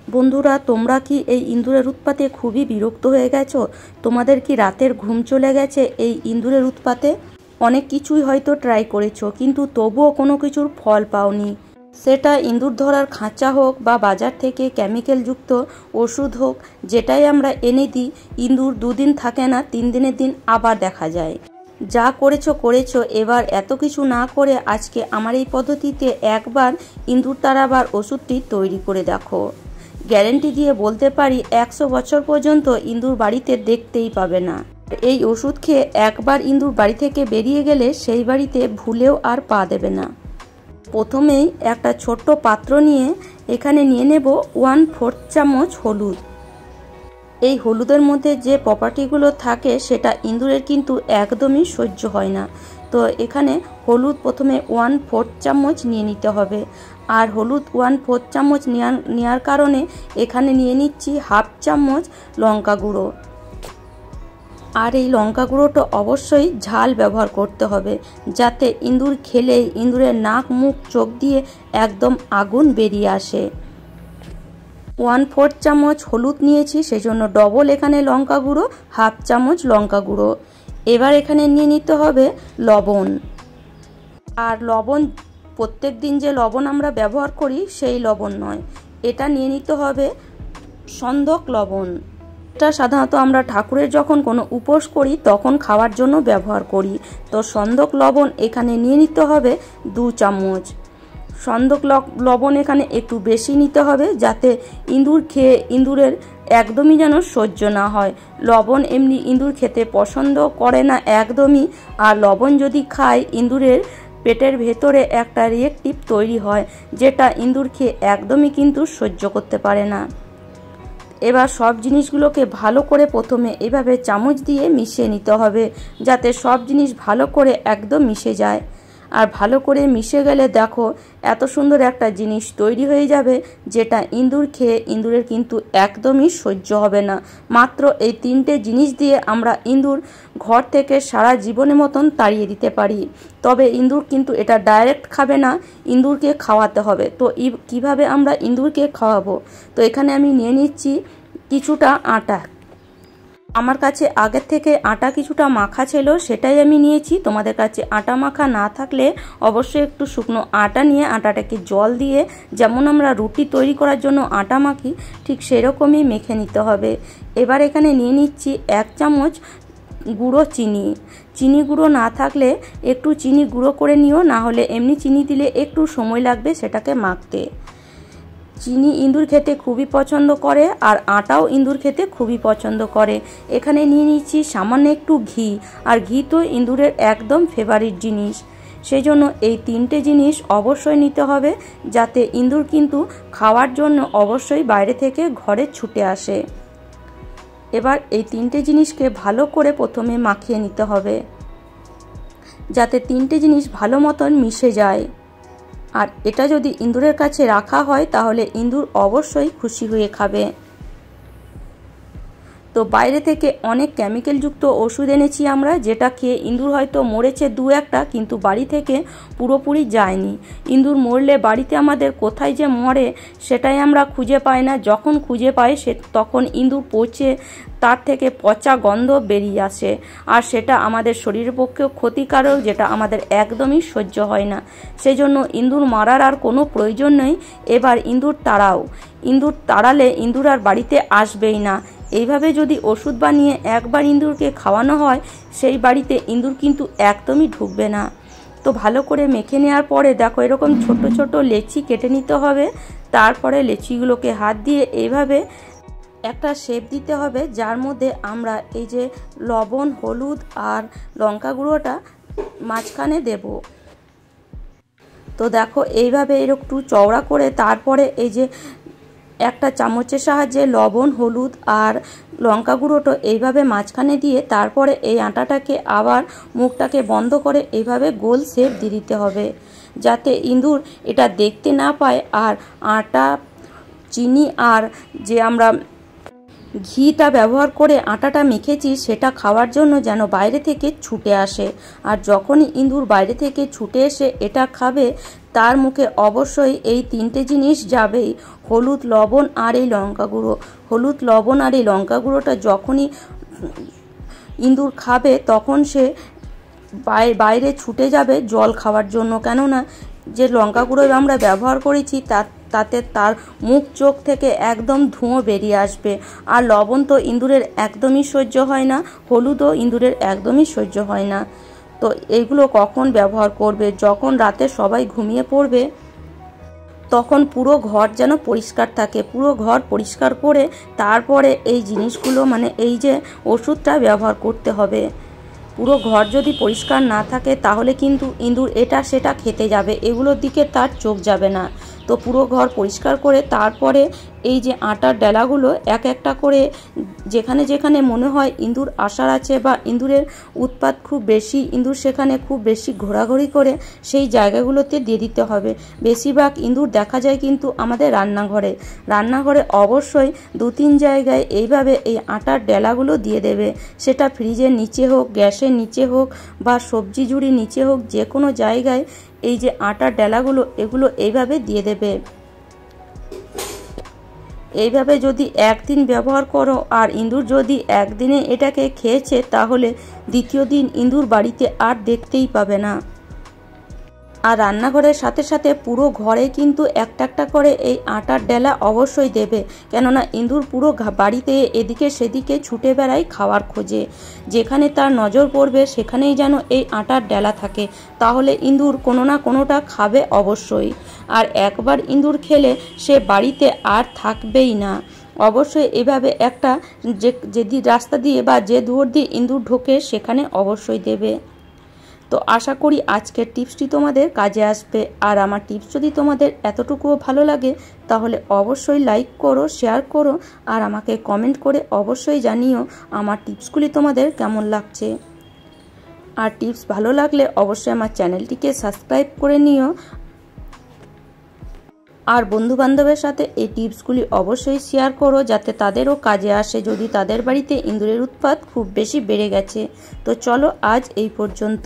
বন্ধুরা, তোমরা কি এই ইঁদুরের উৎপাতে খুবই বিরক্ত হয়ে গেছো? তোমাদের কি রাতের ঘুম চলে গেছে এই ইঁদুরের উৎপাতে? অনেক কিছুই হয়তো ট্রাই করেছো, কিন্তু তবুও কোনো কিছুর ফল পাওনি। সেটা ইঁদুর ধরার খাঁচা হোক বা বাজার থেকে কেমিক্যালযুক্ত ওষুধ হোক, যেটাই আমরা এনে দিই, ইঁদুর 2 দিন থাকে না, 3 দিনের দিন আবার দেখা যায়। যা করেছো, এবার এত কিছু না করে আজকে আমার এই পদ্ধতিতে একবার ইঁদুর তাড়াবার ওষুধটি তৈরি করে দেখো। গ্যারেন্টি দিয়ে বলতে পারি 100 বছর পর্যন্ত ইঁদুর বাড়িতে দেখতেই পাবে না। এই ওষুধ খেয়ে একবার ইঁদুর বাড়ি থেকে বেরিয়ে গেলে সেই বাড়িতে ভুলেও আর পা দেবে না। প্রথমেই একটা ছোট্ট পাত্র নিয়ে এখানে নিয়ে নেব 1/4 চামচ হলুদ। এই হলুদের মধ্যে যে প্রপার্টিগুলো থাকে সেটা ইঁদুরের কিন্তু একদমই সহ্য হয় না। তো এখানে হলুদ প্রথমে 1/4 চামচ নিয়ে নিতে হবে। আর হলুদ 1/4 চামচ নেওয়ার কারণে এখানে নিয়ে নিচ্ছি 1/2 চামচ লঙ্কা গুঁড়ো। আর এই লঙ্কা গুঁড়োটা অবশ্যই ঝাল ব্যবহার করতে হবে, যাতে ইঁদুর খেলেই ইঁদুরের নাক মুখ চোখ দিয়ে একদম আগুন বেরিয়ে আসে। 1/4 চামচ হলুদ নিয়েছি, সেই জন্য ডবল এখানে লঙ্কা গুঁড়ো, 1/2 চামচ লঙ্কা গুঁড়ো। এবার এখানে নিয়ে নিতে হবে লবণ। আর লবণ প্রত্যেক দিন যে লবণ আমরা ব্যবহার করি সেই লবণ নয়, এটা নিয়ে নিতে হবে সন্ধক লবণ। এটা সাধারণত আমরা ঠাকুরের যখন কোনো উপোস করি তখন খাওয়ার জন্য ব্যবহার করি। তো সন্ধক লবণ এখানে নিয়ে নিতে হবে 2 চামচ। সন্ধক লবণ এখানে একটু বেশি নিতে হবে, যাতে ইঁদুর খেয়ে ইঁদুরের একদমই যেন সহ্য না হয়। লবণ এমনি ইঁদুর খেতে পছন্দ করে না একদমই, আর লবণ যদি খায় ইঁদুরের পেটের ভেতরে একটা রিয়েক্টিভ তৈরি হয়, যেটা ইঁদুর খেয়ে একদমই কিন্তু সহ্য করতে পারে না। এবার সব জিনিসগুলোকে ভালো করে প্রথমে এভাবে চামচ দিয়ে মিশিয়ে নিতে হবে, যাতে সব জিনিস ভালো করে একদম মিশে যায়। আর ভালো করে মিশে গেলে দেখো এত সুন্দর একটা জিনিস তৈরি হয়ে যাবে, যেটা ইঁদুর খেয়ে ইঁদুরের কিন্তু একদমই সহ্য হবে না। মাত্র এই 3টে জিনিস দিয়ে আমরা ইঁদুর ঘর থেকে সারা জীবনের মতন তাড়িয়ে দিতে পারি। তবে ইঁদুর কিন্তু এটা ডাইরেক্ট খাবে না, ইঁদুরকে খাওয়াতে হবে। তো কিভাবে আমরা ইঁদুরকে খাওয়াবো? তো এখানে আমি নিয়ে নিচ্ছি কিছুটা আটা। আমার কাছে আগের থেকে আটা কিছুটা মাখা ছিল, সেটাই আমি নিয়েছি। তোমাদের কাছে আটা মাখা না থাকলে অবশ্যই একটু শুকনো আটা নিয়ে আটাটাকে জল দিয়ে, যেমন আমরা রুটি তৈরি করার জন্য আটা মাখি, ঠিক সেরকমই মেখে নিতে হবে। এবার এখানে নিয়ে নিচ্ছি 1 চামচ গুঁড়ো চিনি। চিনি গুঁড়ো না থাকলে একটু চিনি গুঁড়ো করে নিও, না হলে এমনি চিনি দিলে একটু সময় লাগবে সেটাকে মাখতে। চিনি ইঁদুর খেতে খুবই পছন্দ করে, আর আটাও ইঁদুর খেতে খুবই পছন্দ করে। এখানে নিয়ে নিচ্ছি সামান্য একটু ঘি, আর ঘি তো ইঁদুরের একদম ফেভারিট জিনিস। সেই জন্য এই 3টে জিনিস অবশ্যই নিতে হবে, যাতে ইঁদুর কিন্তু খাওয়ার জন্য অবশ্যই বাইরে থেকে ঘরে ছুটে আসে। এবার এই 3টে জিনিসকে ভালো করে প্রথমে মাখিয়ে নিতে হবে, যাতে 3টে জিনিস ভালো মতন মিশে যায়। আর এটা যদি ইঁদুরের কাছে রাখা হয় তাহলে ইঁদুর অবশ্যই খুশি হয়ে খাবে। তো বাইরে থেকে অনেক কেমিক্যালযুক্ত ওষুধ এনেছি আমরা, যেটা খেয়ে ইঁদুর হয়তো মরেছে 2-1টা, কিন্তু বাড়ি থেকে পুরোপুরি যায়নি। ইঁদুর মরলে বাড়িতে আমাদের কোথায় যে মরে সেটাই আমরা খুঁজে পাই না। যখন খুঁজে পাই তখন ইঁদুর পচে তার থেকে পচা গন্ধ বেরিয়ে আসে, আর সেটা আমাদের শরীরের পক্ষেও ক্ষতিকারক, যেটা আমাদের একদমই সহ্য হয় না। সেই জন্য ইঁদুর মারার আর কোনো প্রয়োজন নেই। এবার ইঁদুর তাড়াও। ইঁদুর তাড়ালে ইঁদুর আর বাড়িতে আসবেই না। এইভাবে যদি ওষুধ বানিয়ে একবার ইঁদুরকে খাওয়ানো হয়, সেই বাড়িতে ইঁদুর কিন্তু একদমই ঢুকবে না। তো ভালো করে মেখে নেওয়ার পরে দেখো এরকম ছোট ছোট লেচি কেটে নিতে হবে। তারপরে লেচিগুলোকে হাত দিয়ে এইভাবে একটা শেপ দিতে হবে, যার মধ্যে আমরা এই যে লবণ, হলুদ আর লঙ্কা গুঁড়োটা মাঝখানে দেব। তো দেখো এইভাবে একটু চওড়া করে তারপরে এই যে একটা চামচের সাহায্যে লবণ, হলুদ আর লঙ্কা গুঁড়োটা এইভাবে মাঝখানে দিয়ে তারপরে এই আটাটাকে আবার মুখটাকে বন্ধ করে এইভাবে গোল শেপ দিয়ে দিতে হবে, যাতে ইঁদুর এটা দেখতে না পায়। আর আটা, চিনি আর যে আমরা ঘিটা ব্যবহার করে আটাটা মেখেছি সেটা খাওয়ার জন্য যেন বাইরে থেকে ছুটে আসে। আর যখনই ইঁদুর বাইরে থেকে ছুটে এসে এটা খাবে তার মুখে অবশ্যই এই 3টে জিনিস যাবেই, হলুদ, লবণ আর এই লঙ্কা গুঁড়ো। হলুদ, লবণ আর এই লঙ্কা গুঁড়োটা যখনই ইঁদুর খাবে তখন সে বাইরে ছুটে যাবে জল খাওয়ার জন্য। কেননা যে লঙ্কা গুঁড়ো আমরা ব্যবহার করেছি তাতে তার মুখ চোখ থেকে একদম ধোঁয়া বেরিয়ে আসবে। আর লবণ তো ইঁদুরের একদমই সহ্য হয় না, হলুদও ইঁদুরের একদমই সহ্য হয় না। তো এইগুলো কখন ব্যবহার করবে? যখন রাতে সবাই ঘুমিয়ে পড়বে তখন পুরো ঘর যেন পরিষ্কার থাকে। পুরো ঘর পরিষ্কার করে তারপরে এই জিনিসগুলো মানে এই যে ওষুধটা ব্যবহার করতে হবে। পুরো ঘর যদি পরিষ্কার না থাকে তাহলে কিন্তু ইঁদুর এটা সেটা খেতে যাবে, এগুলোর দিকে তার চোখ যাবে না। তো পুরো ঘর পরিষ্কার করে তারপরে এই যে আটার ডেলাগুলো এক একটা করে যেখানে যেখানে মনে হয় ইঁদুর আসার আছে বা ইঁদুরের উৎপাত খুব বেশি, ইঁদুর সেখানে খুব বেশি ঘোরাঘুরি করে, সেই জায়গাগুলোতে দিয়ে দিতে হবে। বেশিরভাগ ইঁদুর দেখা যায় কিন্তু আমাদের রান্নাঘরে অবশ্যই 2-3 জায়গায় এইভাবে এই আটার ডেলাগুলো দিয়ে দেবে। সেটা ফ্রিজের নিচে হোক, গ্যাসের নিচে হোক বা সবজি ঝুড়ির নিচে হোক, যে কোনো জায়গায় এই যে আটার ডেলাগুলো এগুলো এইভাবে দিয়ে দেবে। এইভাবে যদি একদিন ব্যবহার করো আর ইঁদুর যদি একদিনে এটাকে খেয়েছে তাহলে দ্বিতীয় দিন ইঁদুর বাড়িতে আর দেখতেই পাবে না। আর রান্নাঘরের সাথে সাথে পুরো ঘরে কিন্তু একটা একটা করে এই আটার ডেলা অবশ্যই দেবে। কেননা ইঁদুর পুরো বাড়িতে এদিকে সেদিকে ছুটে বেড়ায় খাওয়ার খোঁজে, যেখানে তার নজর পড়বে সেখানেই যেন এই আটার ডেলা থাকে, তাহলে ইঁদুর কোনো না কোনোটা খাবে অবশ্যই। আর একবার ইঁদুর খেলে সে বাড়িতে আর থাকবেই না। অবশ্যই এভাবে একটা যে রাস্তা দিয়ে বা যে দুয়ার দিয়ে ইঁদুর ঢোকে সেখানে অবশ্যই দেবে। তো আশা করি আজকের টিপসটি তোমাদের কাজে আসবে। আর আমার টিপস যদি তোমাদের এতটুকুও ভালো লাগে তাহলে অবশ্যই লাইক করো, শেয়ার করো আর আমাকে কমেন্ট করে অবশ্যই জানিও আমার টিপসগুলি তোমাদের কেমন লাগছে। আর টিপস ভালো লাগলে অবশ্যই আমার চ্যানেলটিকে সাবস্ক্রাইব করে নিও। আর বন্ধুবান্ধবের সাথে এই টিপসগুলি অবশ্যই শেয়ার করো যাতে তাদেরও কাজে আসে যদি তাদের বাড়িতে ইঁদুরের উৎপাত খুব বেশি বেড়ে গেছে। তো চলো আজ এই পর্যন্ত।